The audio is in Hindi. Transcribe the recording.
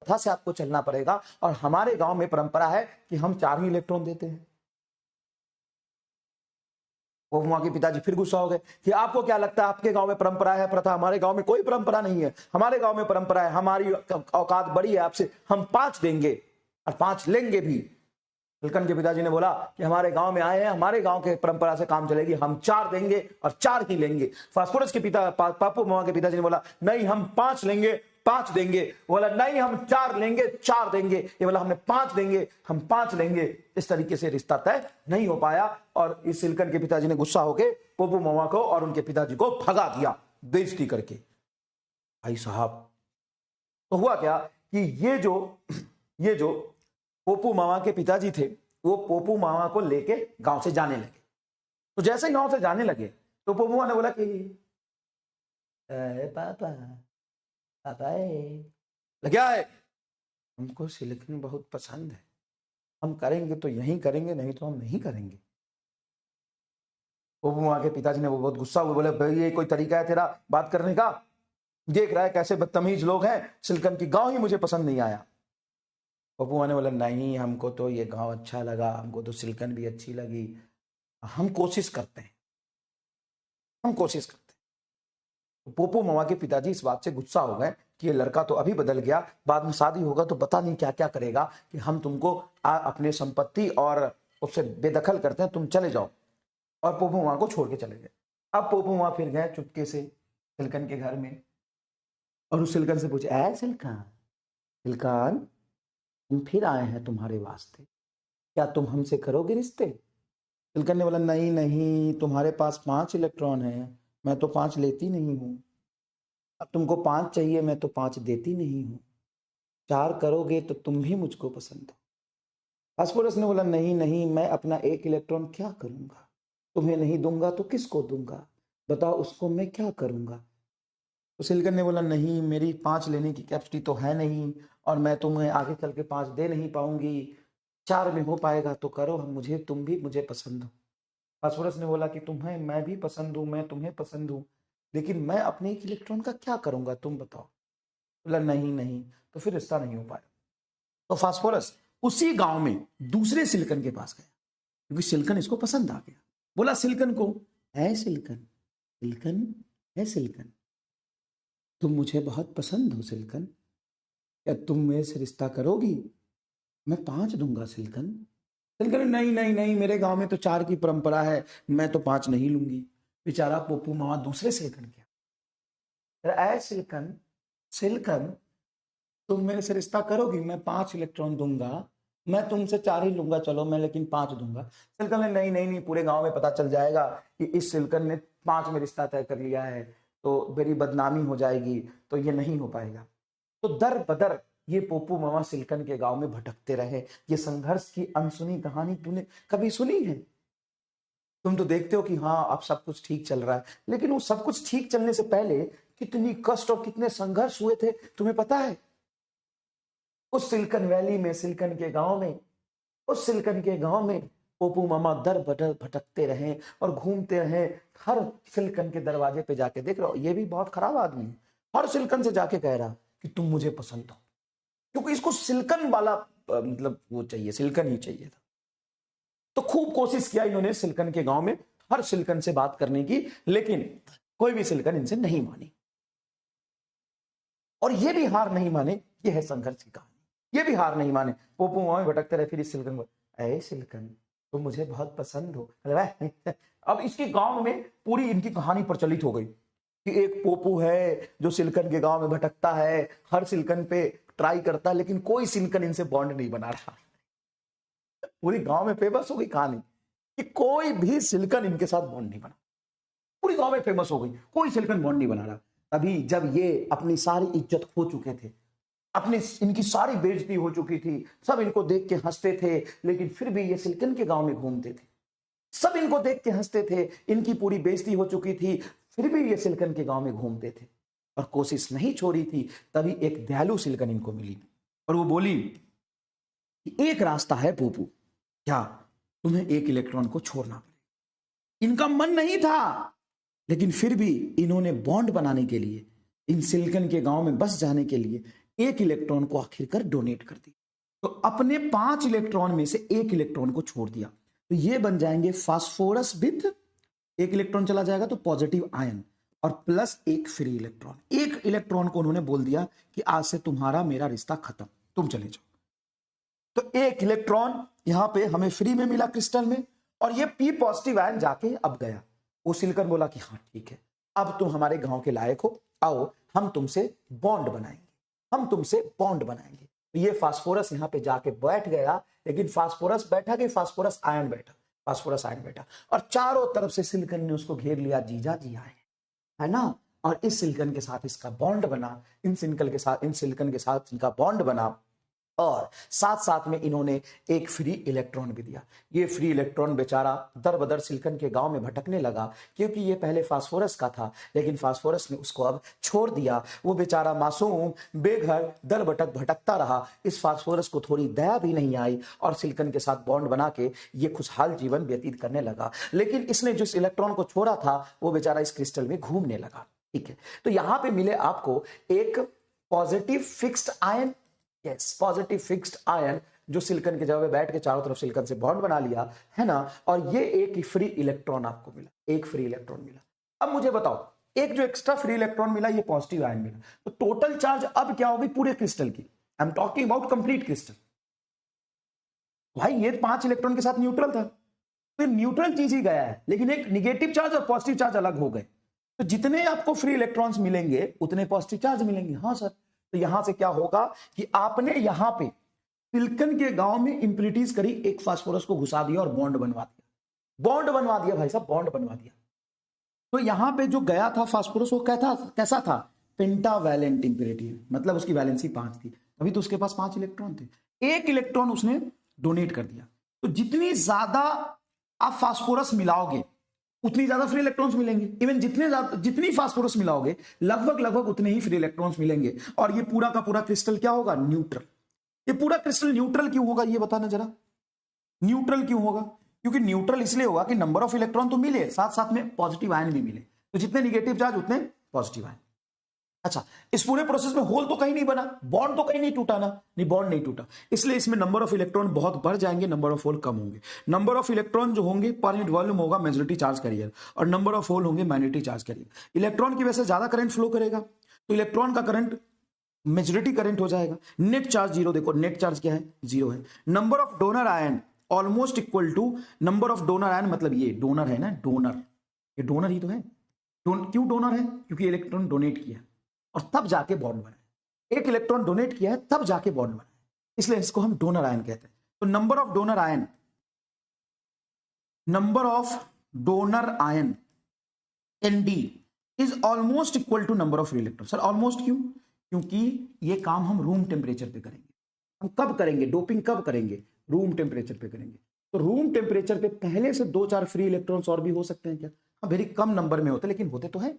प्रथा से आपको चलना पड़ेगा। और हमारे गांव में परंपरा है कि हम 4 ही इलेक्ट्रॉन देते हैं। वो वहां के पिताजी फिर गुस्सा हो गए कि आपको क्या लगता है आपके गांव में परंपरा है, प्रथा? हमारे गांव में कोई परंपरा नहीं है। हमारे गांव में परंपरा है, हमारी औकात बड़ी है आपसे, हम 5 देंगे और 5 लेंगे भी। तिलकन के पिताजी ने बोला कि हमारे गांव में आए हैं, हमारे गांव के परंपरा से काम चलेगी, हम 4 देंगे और 4 ही लेंगे। फास्फोरस के पिता पापू मामा के पिताजी ने बोला नहीं हम 5 लेंगे, 5 देंगे। बोला नहीं हम 4 लेंगे, 4 देंगे। ये बोला हमने 5 देंगे, हम 5 लेंगे। इस तरीके से रिश्ता तय नहीं हो पाया और इस तिलकन के पिताजी ने गुस्सा होकर पप्पू मामा को और उनके पिताजी को भगा दिया बेइज्जती करके। भाई साहब, तो हुआ क्या कि ये जो पोपू मामा के पिताजी थे वो पोपू मामा को लेके गांव से जाने लगे। तो जैसे ही गांव से जाने लगे तो पोपू मामा ने बोला कि पापा क्या है? हमको सिलिकॉन बहुत पसंद है, हम करेंगे तो यहीं करेंगे, नहीं तो हम नहीं करेंगे। पोपू मामा के पिताजी ने वो बहुत गुस्सा हुए, बोले भाई ये कोई तरीका है तेरा बात करने का? देख रहा है कैसे बदतमीज लोग हैं, सिलिकॉन की गांव ही मुझे पसंद नहीं आया। पप्पू ने बोला नहीं हमको तो ये गांव अच्छा लगा, हमको तो सिलिकॉन भी अच्छी लगी, हम कोशिश करते हैं। तो पप्पू मामा के पिताजी इस बात से गुस्सा हो गए कि ये लड़का तो अभी बदल गया, बाद में शादी होगा तो पता नहीं क्या क्या करेगा, कि हम तुमको अपने संपत्ति और उससे बेदखल करते हैं, तुम चले जाओ। और पप्पू मामा को छोड़ के चले गए। अब पप्पू मामा फिर गए चुपके से सिलिकॉन के घर में और उस सिलिकॉन से पूछे, ऐ सिलिकॉन हम फिर आए हैं तुम्हारे वास्ते, क्या तुम हमसे करोगे रिश्ते? सिलिकॉन ने बोला नहीं नहीं, तुम्हारे पास 5 इलेक्ट्रॉन है, मैं तो 5 लेती नहीं हूं। अब तुमको 5 चाहिए, मैं तो 5 देती नहीं हूं। 4 करोगे तो तुम भी मुझको पसंद हो। फास्फोरस ने बोला नहीं नहीं, मैं अपना 1 इलेक्ट्रॉन क्या करूंगा? तुम्हें नहीं दूंगा तो किसको दूंगा? बताओ उसको मैं क्या करूंगा? तो सिलिकॉन ने बोला नहीं, मेरी 5 लेने की कैपेसिटी तो है नहीं और मैं तुम्हें आगे चल के 5 दे नहीं पाऊंगी। 4 में हो पाएगा तो करो, हम मुझे तुम भी मुझे पसंद हो। फास्फोरस ने बोला कि तुम्हें मैं भी पसंद हूँ, मैं तुम्हें पसंद हूँ, लेकिन मैं अपने 1 इलेक्ट्रॉन का क्या करूंगा तुम बताओ। बोला नहीं नहीं, तो फिर रिश्ता नहीं हो पाया। तो फास्फोरस उसी गांव में दूसरे सिलिकॉन के पास गया क्योंकि सिलिकॉन इसको पसंद आ गया। बोला सिलिकॉन को, है सिलिकॉन तुम मुझे बहुत पसंद हो सिलिकॉन, क्या तुम मेरे से रिश्ता करोगी? मैं 5 दूंगा सिलिकॉन। सिलिकॉन नहीं नहीं नहीं, मेरे गांव में तो 4 की परंपरा है, मैं तो 5 नहीं लूंगी। बेचारा पप्पू मामा दूसरे सिलिकॉन गया। ऐ सिलिकॉन तुम मेरे से रिश्ता करोगी? मैं 5 इलेक्ट्रॉन दूंगा, मैं तुमसे 4 ही लूंगा, चलो मैं लेकिन 5 दूंगा। सिलिकॉन ने नहीं नहीं नहीं, पूरे गांव में पता चल जाएगा कि इस सिलिकॉन ने 5 में रिश्ता तय कर लिया है, तो मेरी बदनामी हो जाएगी, तो ये नहीं हो पाएगा। तो दर बदर ये पोपू मामा सिलिकॉन के गांव में भटकते रहे। ये संघर्ष की अनसुनी कहानी तूने कभी सुनी है? तुम तो देखते हो कि हाँ अब सब कुछ ठीक चल रहा है, लेकिन वो सब कुछ ठीक चलने से पहले कितनी कष्ट और कितने संघर्ष हुए थे तुम्हें पता है? उस सिलिकॉन वैली में, सिलिकॉन के गांव में पोपू मामा दर बदर भटकते रहे और घूमते रहे। हर सिलिकॉन के दरवाजे पे जाके, देख रहे हो ये भी बहुत खराब आदमी है, हर सिलिकॉन से जाके कह रहा कि तुम मुझे पसंद हो, क्योंकि इसको सिलिकॉन वाला मतलब वो चाहिए, सिलिकॉन ही चाहिए था। तो खूब कोशिश किया इन्होंने सिलिकॉन के गांव में हर सिलिकॉन से बात करने की, लेकिन कोई भी सिलिकॉन इनसे नहीं मानी। और ये भी हार नहीं माने, ये है संघर्ष की कहानी। ये भी हार नहीं माने, पोपू मामा भटकते रहे। फिर इस सिलिकॉन को, ऐ सिलिकॉन तुम मुझे बहुत पसंद हो। अब इसके गांव में पूरी इनकी कहानी प्रचलित हो गई कि एक पोपू है जो सिलिकॉन के गांव में भटकता है, हर सिलिकॉन पे ट्राई करता है, लेकिन कोई सिलिकॉन इनसे बॉन्ड नहीं बना रहा। पूरी गांव में फेमस हो गई कहानी कि कोई भी सिलिकॉन इनके साथ बॉन्ड नहीं बना। पूरी गांव में फेमस हो गई, कोई सिलिकॉन बॉन्ड नहीं बना रहा। तभी जब ये अपनी सारी इज्जत खो चुके थे, अपनी इनकी सारी बेइज्जती हो चुकी थी, सब इनको देख के हंसते थे, लेकिन फिर भी ये सिलिकॉन के गांव में घूमते थे। सब इनको देख के हंसते थे, इनकी पूरी बेइज्जती हो चुकी थी, फिर भी ये सिलिकॉन के गांव में घूमते थे और कोशिश नहीं छोड़ी थी। तभी एक दयालु सिलिकॉन इनको मिली और वो बोली कि एक रास्ता है पोपू, क्या तुम्हें 1 इलेक्ट्रॉन को छोड़ना पड़ेगा। इनका मन नहीं था, लेकिन फिर भी इन्होंने बॉन्ड बनाने के लिए, इन सिलिकॉन के गांव में बस जाने के लिए एक इलेक्ट्रॉन को आखिरकार डोनेट कर दिया। तो अपने 5 इलेक्ट्रॉन में से एक इलेक्ट्रॉन को छोड़ दिया, तो ये बन जाएंगे फास्फोरस विथ एक इलेक्ट्रॉन चला जाएगा तो पॉजिटिव आयन और प्लस एक फ्री इलेक्ट्रॉन। एक इलेक्ट्रॉन को उन्होंने बोल दिया कि आज से तुम्हारा मेरा रिश्ता खत्म, तुम चले जाओ। तो एक इलेक्ट्रॉन यहां पे हमें फ्री में मिला क्रिस्टल में, और ये पी पॉजिटिव आयन जाके अब गया। वो सिलिकॉन बोला कि हाँ ठीक है, अब तुम हमारे गांव के लायक हो, आओ हम तुमसे बॉन्ड बनाएंगे, हम तुमसे बॉन्ड बनाएंगे। तो ये फास्फोरस यहाँ पे जाके बैठ गया, लेकिन फास्फोरस बैठा कि फास्फोरस आयन बैठा, फास्फोरस आयन बैठा, और चारों तरफ से सिलिकॉन ने उसको घेर लिया, जीजा जी आए, है ना। और इस सिलिकॉन के साथ इसका बॉन्ड बना, इन सिलिकॉन के साथ इनका बॉन्ड बना, और साथ साथ में इन्होंने एक फ्री इलेक्ट्रॉन भी दिया। ये फ्री इलेक्ट्रॉन बेचारा दर बदर सिलिकॉन के गांव में भटकने लगा, क्योंकि ये पहले फास्फोरस का था, लेकिन फास्फोरस ने उसको अब छोड़ दिया। वो बेचारा मासूम बेघर दर भटकता रहा। इस फास्फोरस को थोड़ी दया भी नहीं आई और सिलिकॉन के साथ बॉन्ड बना के ये खुशहाल जीवन व्यतीत करने लगा। लेकिन इसने जिस इलेक्ट्रॉन को छोड़ा था वो बेचारा इस क्रिस्टल में घूमने लगा। ठीक है, तो यहां पे मिले आपको एक positive fixed ion, yes positive fixed ion, जो सिलिकॉन के जगह बैठ के चारों तरफ सिलिकॉन से बॉन्ड बना लिया, है ना। और ये एक फ्री इलेक्ट्रॉन आपको मिला, एक फ्री इलेक्ट्रॉन मिला। अब मुझे बताओ, एक जो एक्स्ट्रा फ्री इलेक्ट्रॉन मिला ये पॉजिटिव आयन मिला, तो टोटल चार्ज अब क्या होगी पूरे क्रिस्टल की? I am talking about complete crystal. भाई ये 5 इलेक्ट्रॉन के साथ न्यूट्रल था, तो न्यूट्रल चीज ही गया है, लेकिन एक निगेटिव चार्ज और पॉजिटिव चार्ज अलग हो गए। तो जितने आपको फ्री इलेक्ट्रॉन्स मिलेंगे उतने पॉजिटिव चार्ज मिलेंगे। हाँ सर, तो यहां से क्या होगा कि आपने यहां पे सिलिकॉन के गांव में इंप्यूरिटीज करी, एक फास्फोरस को घुसा दिया और बॉन्ड बनवा दिया, बॉन्ड बनवा दिया भाई साहब, बॉन्ड बनवा दिया। तो यहां पे जो गया था फास्फोरस वो कैसा था? पेंटावैलेंट इंप्यूरिटी, मतलब उसकी वैलेंसी 5 थी, अभी तो उसके पास 5 इलेक्ट्रॉन थे, एक इलेक्ट्रॉन उसने डोनेट कर दिया। तो जितनी ज्यादा आप फास्फोरस मिलाओगे उतनी ज्यादा फ्री इलेक्ट्रॉन्स मिलेंगे। इवन जितनी फास्फोरस मिलाओगे लगभग उतने ही फ्री इलेक्ट्रॉन्स मिलेंगे, और ये पूरा का पूरा क्रिस्टल क्या होगा? न्यूट्रल। ये पूरा क्रिस्टल न्यूट्रल क्यों होगा ये बताना जरा, न्यूट्रल क्यों होगा? क्योंकि न्यूट्रल इसलिए होगा कि नंबर ऑफ इलेक्ट्रॉन तो मिले, साथ साथ में पॉजिटिव आयन भी मिले, तो जितने निगेटिव चार्ज उतने पॉजिटिव आयन। अच्छा, इस पूरे प्रोसेस में होल तो कहीं नहीं बना, बॉन्ड तो कहीं नहीं टूटा ना, नहीं बॉन्ड नहीं टूटा, इसलिए इसमें नंबर ऑफ इलेक्ट्रॉन बहुत बढ़ जाएंगे, नंबर ऑफ होल कम होंगे। नंबर ऑफ इलेक्ट्रॉन जो होंगे पर यूनिट वॉल्यूम होगा मेजॉरिटी चार्ज कैरियर, और नंबर ऑफ होल होंगे माइनॉरिटी चार्ज कैरियर। इलेक्ट्रॉन की वजह से ज्यादा करंट फ्लो करेगा, तो इलेक्ट्रॉन का करंट मेजॉरिटी करंट हो जाएगा। नेट चार्ज जीरो, देखो नेट चार्ज क्या है? जीरो है। Number of donor ion almost equal to number of donor ion, मतलब ये डोनर है ना, डोनर, ये डोनर ही तो है। क्यों डोनर है? क्योंकि इलेक्ट्रॉन डोनेट किया और तब जाके बॉन्ड बना, एक इलेक्ट्रॉन डोनेट किया है तब जाके बॉन्ड बना, इसलिए इसको हम डोनर आयन कहते हैं। तो number of donor ion, number of donor ion ND is almost equal to number of free electron. Sir almost क्यों? क्योंकि ये काम हम रूम टेम्परेचर पे करेंगे। हम कब करेंगे डोपिंग? कब करेंगे? रूम टेम्परेचर पे करेंगे। तो रूम टेम्परेचर पे पहले से 2-4 फ्री इलेक्ट्रॉन्स और भी हो सकते हैं क्या? हाँ, वेरी कम नंबर में होते, लेकिन होते तो है।